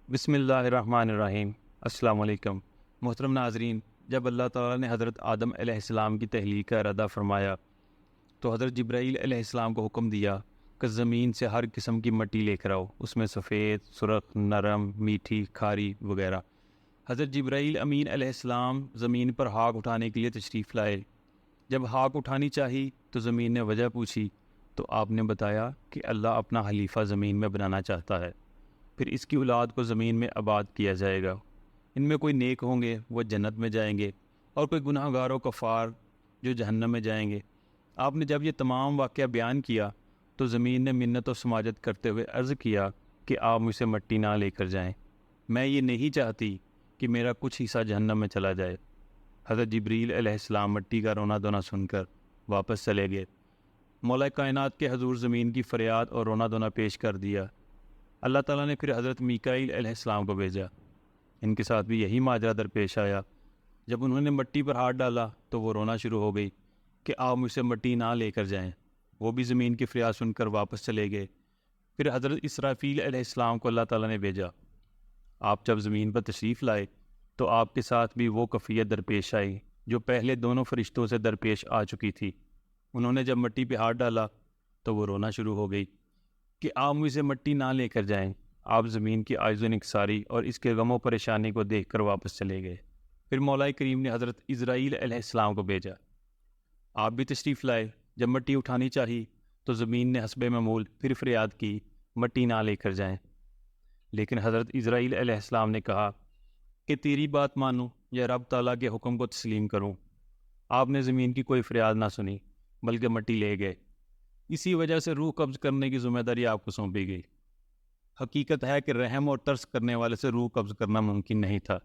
بسم اللہ الرحمن الرحیم۔ السلام علیکم محترم ناظرین، جب اللہ تعالیٰ نے حضرت آدم علیہ السلام کی تخلیق کا ارادہ فرمایا تو حضرت جبرائیل علیہ السلام کو حکم دیا کہ زمین سے ہر قسم کی مٹی لے کر آؤ، اس میں سفید، سرخ، نرم، میٹھی، کھاری وغیرہ۔ حضرت جبرائیل امین علیہ السلام زمین پر ہاک اٹھانے کے لیے تشریف لائے۔ جب ہاک اٹھانی چاہی تو زمین نے وجہ پوچھی تو آپ نے بتایا کہ اللہ اپنا خلیفہ زمین میں بنانا چاہتا ہے، پھر اس کی اولاد کو زمین میں آباد کیا جائے گا۔ ان میں کوئی نیک ہوں گے وہ جنت میں جائیں گے، اور کوئی گناہ گار و کفار جو جہنم میں جائیں گے۔ آپ نے جب یہ تمام واقعہ بیان کیا تو زمین نے منت و سماجت کرتے ہوئے عرض کیا کہ آپ مجھ سے مٹی نہ لے کر جائیں، میں یہ نہیں چاہتی کہ میرا کچھ حصہ جہنم میں چلا جائے۔ حضرت جبریل علیہ السلام مٹی کا رونا دھونا سن کر واپس چلے گئے۔ مولا کائنات کے حضور زمین کی فریاد اور رونا دھونا پیش کر دیا۔ اللہ تعالیٰ نے پھر حضرت میکائیل علیہ السلام کو بھیجا۔ ان کے ساتھ بھی یہی ماجرا درپیش آیا۔ جب انہوں نے مٹی پر ہاتھ ڈالا تو وہ رونا شروع ہو گئی کہ آپ مجھ سے مٹی نہ لے کر جائیں۔ وہ بھی زمین کی فریاد سن کر واپس چلے گئے۔ پھر حضرت اسرافیل علیہ السلام کو اللہ تعالیٰ نے بھیجا۔ آپ جب زمین پر تشریف لائے تو آپ کے ساتھ بھی وہ کیفیت درپیش آئی جو پہلے دونوں فرشتوں سے درپیش آ چکی تھی۔ انہوں نے جب مٹی پہ ہاتھ ڈالا تو وہ رونا شروع ہو گئی کہ آپ مجھ سے مٹی نہ لے کر جائیں۔ آپ زمین کی عاجز و انکساری اور اس کے غم و پریشانی کو دیکھ کر واپس چلے گئے۔ پھر مولا کریم نے حضرت اسرائیل علیہ السلام کو بھیجا۔ آپ بھی تشریف لائے۔ جب مٹی اٹھانی چاہی تو زمین نے حسب معمول پھر فریاد کی مٹی نہ لے کر جائیں، لیکن حضرت اسرائیل علیہ السلام نے کہا کہ تیری بات مانوں یا رب تعالیٰ کے حکم کو تسلیم کروں۔ آپ نے زمین کی کوئی فریاد نہ سنی بلکہ مٹی لے گئے۔ اسی وجہ سے روح قبض کرنے کی ذمہ داری آپ کو سونپی گئی۔ حقیقت ہے کہ رحم اور ترس کرنے والے سے روح قبض کرنا ممکن نہیں تھا۔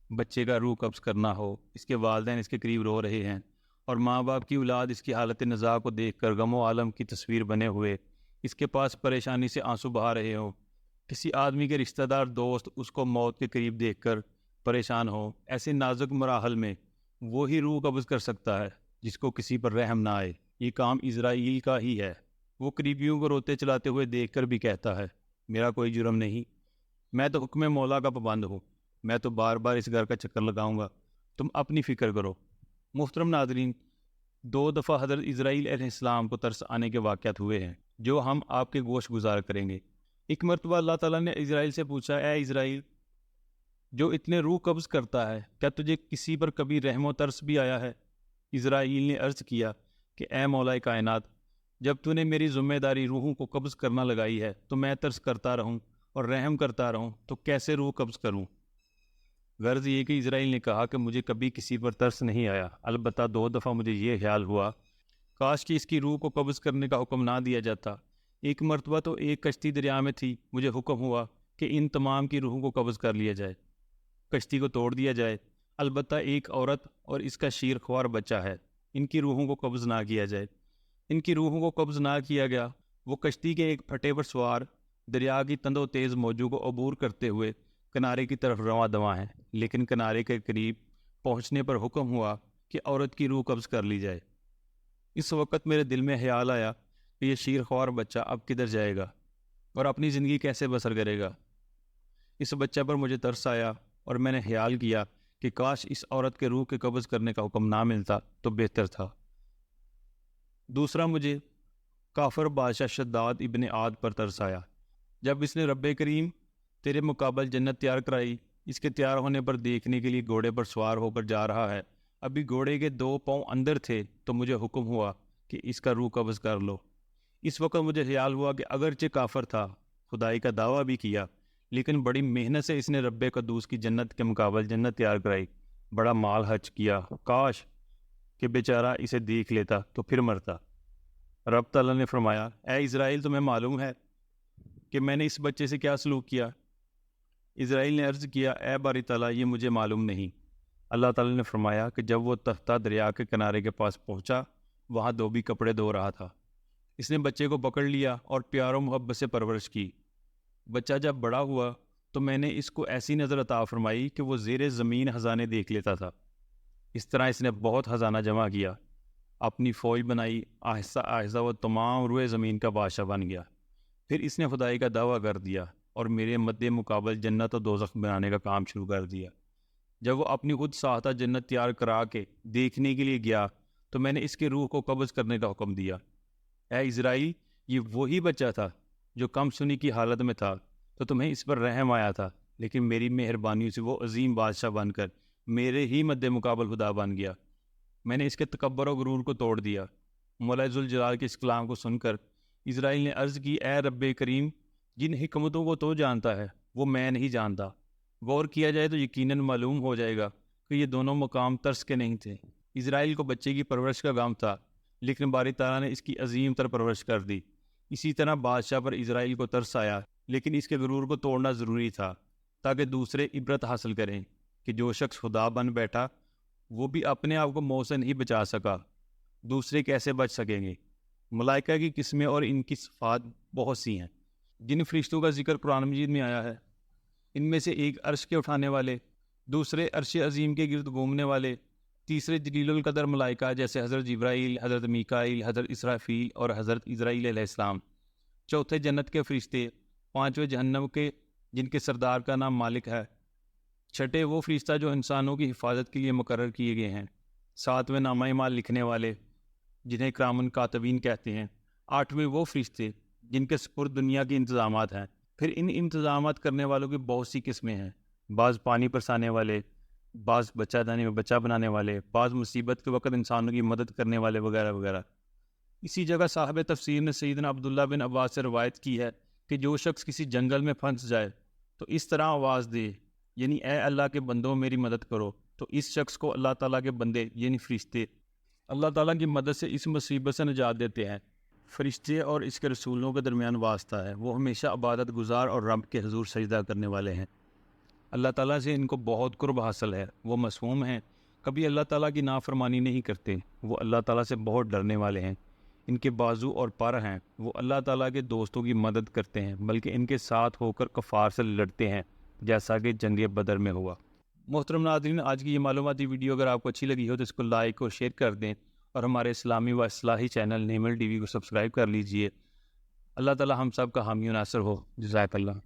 بچے کا روح قبض کرنا ہو، اس کے والدین اس کے قریب رو رہے ہیں اور ماں باپ کی اولاد اس کی حالت نزاع کو دیکھ کر غم و عالم کی تصویر بنے ہوئے اس کے پاس پریشانی سے آنسو بہا رہے ہوں، کسی آدمی کے رشتہ دار دوست اس کو موت کے قریب دیکھ کر پریشان ہو، ایسے نازک مراحل میں وہی روح قبض کر سکتا ہے جس کو کسی پر رحم نہ آئے۔ یہ کام اسرائیل کا ہی ہے۔ وہ قریبیوں کو روتے چلاتے ہوئے دیکھ کر بھی کہتا ہے میرا کوئی جرم نہیں، میں تو حکم مولا کا پابند ہوں، میں تو بار بار اس گھر کا چکر لگاؤں گا، تم اپنی فکر کرو۔ محترم ناظرین، 2 دفعہ حضرت اسرائیل علیہ السلام کو ترس آنے کے واقعات ہوئے ہیں جو ہم آپ کے گوش گزار کریں گے۔ ایک مرتبہ اللہ تعالیٰ نے اسرائیل سے پوچھا، اے اسرائیل جو اتنے روح قبض کرتا ہے، کیا تجھے کسی پر کبھی رحم و ترس بھی آیا ہے؟ اسرائیل نے عرض کیا کہ اے مولا کائنات، جب تو نے میری ذمہ داری روحوں کو قبض کرنا لگائی ہے تو میں ترس کرتا رہوں اور رحم کرتا رہوں تو کیسے روح قبض کروں؟ غرض یہ کہ اسرائیل نے کہا کہ مجھے کبھی کسی پر ترس نہیں آیا، البتہ 2 دفعہ مجھے یہ خیال ہوا کاش کہ اس کی روح کو قبض کرنے کا حکم نہ دیا جاتا۔ ایک مرتبہ تو ایک کشتی دریا میں تھی، مجھے حکم ہوا کہ ان تمام کی روحوں کو قبض کر لیا جائے، کشتی کو توڑ دیا جائے، البتہ ایک عورت اور اس کا شیر خوار بچہ ہے، ان کی روحوں کو قبض نہ کیا جائے۔ ان کی روحوں کو قبض نہ کیا گیا۔ وہ کشتی کے ایک پھٹے پر سوار دریا کی تند و تیز موجوں کو عبور کرتے ہوئے کنارے کی طرف رواں دواں ہیں، لیکن کنارے کے قریب پہنچنے پر حکم ہوا کہ عورت کی روح قبض کر لی جائے۔ اس وقت میرے دل میں خیال آیا کہ یہ شیر خوار بچہ اب کدھر جائے گا اور اپنی زندگی کیسے بسر کرے گا۔ اس بچہ پر مجھے ترس آیا اور میں نے خیال کیا کہ کاش اس عورت کے روح کے قبض کرنے کا حکم نہ ملتا تو بہتر تھا۔ دوسرا، مجھے کافر بادشاہ شداد ابن عاد پر ترس آیا۔ جب اس نے رب کریم تیرے مقابل جنت تیار کرائی، اس کے تیار ہونے پر دیکھنے کے لیے گھوڑے پر سوار ہو کر جا رہا ہے، ابھی گھوڑے کے 2 پاؤں اندر تھے تو مجھے حکم ہوا کہ اس کا روح قبض کر لو۔ اس وقت مجھے خیال ہوا کہ اگرچہ کافر تھا، خدائی کا دعویٰ بھی کیا، لیکن بڑی محنت سے اس نے رب قدوس کی جنت کے مقابل جنت تیار کرائی، بڑا مال خرچ کیا، کاش کہ بیچارہ اسے دیکھ لیتا تو پھر مرتا۔ رب تعالیٰ نے فرمایا، اے اسرائیل تمہیں معلوم ہے کہ میں نے اس بچے سے کیا سلوک کیا؟ اسرائیل نے عرض کیا، اے باری تعالیٰ یہ مجھے معلوم نہیں۔ اللہ تعالیٰ نے فرمایا کہ جب وہ تختہ دریا کے کنارے کے پاس پہنچا، وہاں دھوبی کپڑے دھو رہا تھا۔ اس نے بچے کو پکڑ لیا اور پیار و محبت سے پرورش کی۔ بچہ جب بڑا ہوا تو میں نے اس کو ایسی نظر عطا فرمائی کہ وہ زیر زمین خزانے دیکھ لیتا تھا۔ اس طرح اس نے بہت خزانہ جمع کیا، اپنی فوج بنائی، آہستہ آہستہ وہ تمام روئے زمین کا بادشاہ بن گیا۔ پھر اس نے خدائی کا دعویٰ کر دیا اور میرے مد مقابل جنت و دوزخ بنانے کا کام شروع کر دیا۔ جب وہ اپنی خود ساختہ جنت تیار کرا کے دیکھنے کے لیے گیا تو میں نے اس کے روح کو قبض کرنے کا حکم دیا۔ اے اسرائیل، یہ وہی بچہ تھا جو کم سنی کی حالت میں تھا، تو تمہیں اس پر رحم آیا تھا، لیکن میری مہربانی سے وہ عظیم بادشاہ بن کر میرے ہی مد مقابل خدا بن گیا۔ میں نے اس کے تکبر و غرور کو توڑ دیا۔ مولا ذوالجلال کے اس کلام کو سن کر اسرائیل نے عرض کی، اے رب کریم، جن حکمتوں کو تو جانتا ہے وہ میں نہیں جانتا۔ غور کیا جائے تو یقیناً معلوم ہو جائے گا کہ یہ دونوں مقام ترس کے نہیں تھے۔ اسرائیل کو بچے کی پرورش کا غم تھا، لیکن باری تعالیٰ نے اس کی عظیم تر پرورش کر دی۔ اسی طرح بادشاہ پر اسرائیل کو ترس آیا، لیکن اس کے غرور کو توڑنا ضروری تھا تاکہ دوسرے عبرت حاصل کریں کہ جو شخص خدا بن بیٹھا وہ بھی اپنے آپ کو موت سے نہیں بچا سکا، دوسرے کیسے بچ سکیں گے؟ ملائکہ کی قسمیں اور ان کی صفات بہت سی ہیں۔ جن فرشتوں کا ذکر قرآن مجید میں آیا ہے، ان میں سے ایک عرش کے اٹھانے والے، دوسرے عرش عظیم کے گرد گھومنے والے، تیسرے جلیل القدر ملائکہ جیسے حضرت جبرائیل، حضرت میکائیل، حضرت اسرافیل اور حضرت اسرائیل علیہ السلام، چوتھے جنت کے فرشتے، پانچویں جہنم کے جن کے سردار کا نام مالک ہے، چھٹے وہ فرشتہ جو انسانوں کی حفاظت کے لیے مقرر کیے گئے ہیں، ساتویں نامہ اعمال لکھنے والے جنہیں کرام کاتبین کہتے ہیں، آٹھویں وہ فرشتے جن کے سپرد دنیا کے انتظامات ہیں۔ پھر ان انتظامات کرنے والوں کی بہت سی قسمیں ہیں، بعض پانی برسانے والے، بعض بچہ دانی میں بچہ بنانے والے، بعض مصیبت کے وقت انسانوں کی مدد کرنے والے، وغیرہ وغیرہ۔ اسی جگہ صاحب تفسیر نے سیدنا عبداللہ بن عباس سے روایت کی ہے کہ جو شخص کسی جنگل میں پھنس جائے تو اس طرح آواز دے، یعنی اے اللہ کے بندوں میری مدد کرو، تو اس شخص کو اللہ تعالیٰ کے بندے یعنی فرشتے اللہ تعالیٰ کی مدد سے اس مصیبت سے نجات دیتے ہیں۔ فرشتے اور اس کے رسولوں کے درمیان واسطہ ہے، وہ ہمیشہ عبادت گزار اور رب کے حضور سجدہ کرنے والے ہیں۔ اللہ تعالیٰ سے ان کو بہت قرب حاصل ہے، وہ معصوم ہیں، کبھی اللہ تعالیٰ کی نافرمانی نہیں کرتے، وہ اللہ تعالیٰ سے بہت ڈرنے والے ہیں۔ ان کے بازو اور پر ہیں، وہ اللہ تعالیٰ کے دوستوں کی مدد کرتے ہیں، بلکہ ان کے ساتھ ہو کر کفار سے لڑتے ہیں، جیسا کہ جنگ بدر میں ہوا۔ محترم ناظرین، آج کی یہ معلوماتی ویڈیو اگر آپ کو اچھی لگی ہو تو اس کو لائک اور شیئر کر دیں، اور ہمارے اسلامی و اصلاحی چینل نیمل ٹی وی کو سبسکرائب کر لیجئے۔ اللہ تعالیٰ ہم سب کا حامی و ناصر ہو۔ جزاک اللہ۔